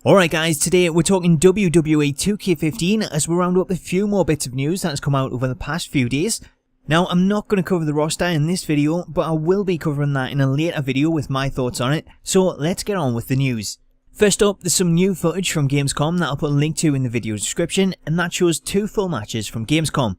Alright guys, today we're talking WWE 2K15 as we round up a few more bits of news that has come out over the past few days. Now I'm not going to cover the roster in this video, but I will be covering that in a later video with my thoughts on it, so let's get on with the news. First up, there's some new footage from Gamescom that I'll put a link to in the video description, and that shows two full matches from Gamescom.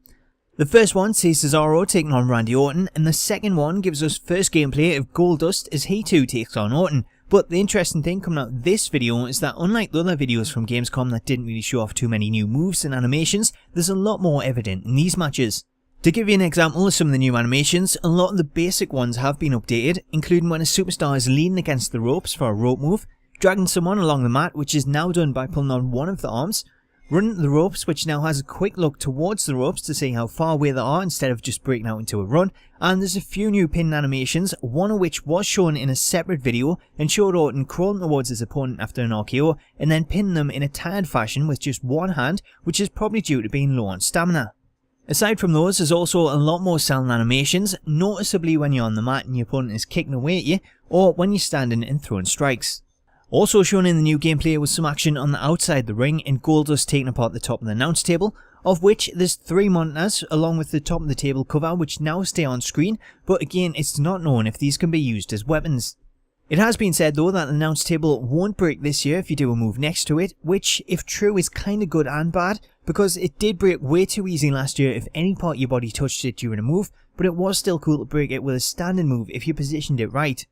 The first one sees Cesaro taking on Randy Orton, and the second one gives us first gameplay of Goldust as he too takes on Orton. But the interesting thing coming out of this video is that unlike the other videos from Gamescom that didn't really show off too many new moves and animations, there's a lot more evident in these matches. To give you an example of some of the new animations, a lot of the basic ones have been updated, including when a superstar is leaning against the ropes for a rope move, dragging someone along the mat, which is now done by pulling on one of the arms, running the ropes, which now has a quick look towards the ropes to see how far away they are instead of just breaking out into a run, and there's a few new pin animations, one of which was shown in a separate video and showed Orton crawling towards his opponent after an RKO and then pinning them in a tired fashion with just one hand, which is probably due to being low on stamina. Aside from those, there's also a lot more selling animations, noticeably when you're on the mat and your opponent is kicking away at you, or when you're standing and throwing strikes. Also shown in the new gameplay was some action on the outside the ring and Goldust taking apart the top of the announce table, of which there's 3 monitors along with the top of the table cover which now stay on screen, but again it's not known if these can be used as weapons. It has been said though that the announce table won't break this year if you do a move next to it, which if true is kinda good and bad, because it did break way too easy last year if any part of your body touched it during a move, but it was still cool to break it with a standing move if you positioned it right.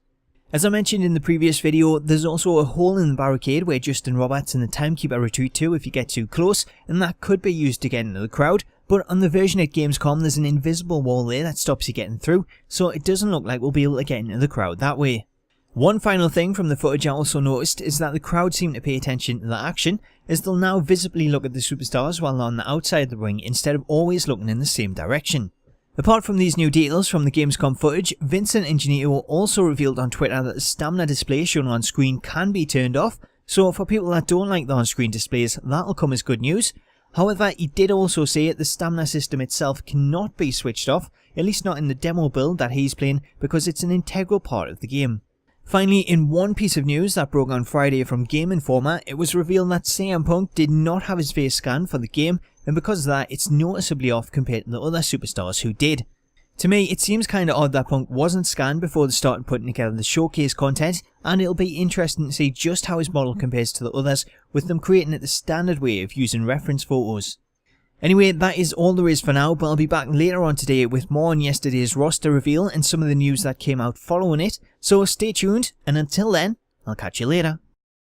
As I mentioned in the previous video, there's also a hole in the barricade where Justin Roberts and the Timekeeper retreat to if you get too close, and that could be used to get into the crowd, but on the version at Gamescom there's an invisible wall there that stops you getting through, so it doesn't look like we'll be able to get into the crowd that way. One final thing from the footage I also noticed is that the crowd seem to pay attention to the action, as they'll now visibly look at the superstars while they're on the outside of the ring instead of always looking in the same direction. Apart from these new details from the Gamescom footage, Vincent and Janito also revealed on Twitter that the stamina display shown on screen can be turned off, so for people that don't like the on-screen displays, that'll come as good news. However, he did also say the stamina system itself cannot be switched off, at least not in the demo build that he's playing, because it's an integral part of the game. Finally, in one piece of news that broke on Friday from Game Informer, it was revealed that CM Punk did not have his face scanned for the game, and because of that, it's noticeably off compared to the other superstars who did. To me, it seems kinda odd that Punk wasn't scanned before they started putting together the showcase content, and it'll be interesting to see just how his model compares to the others, with them creating it the standard way of using reference photos. Anyway, that is all there is for now, but I'll be back later on today with more on yesterday's roster reveal and some of the news that came out following it, so stay tuned, and until then, I'll catch you later.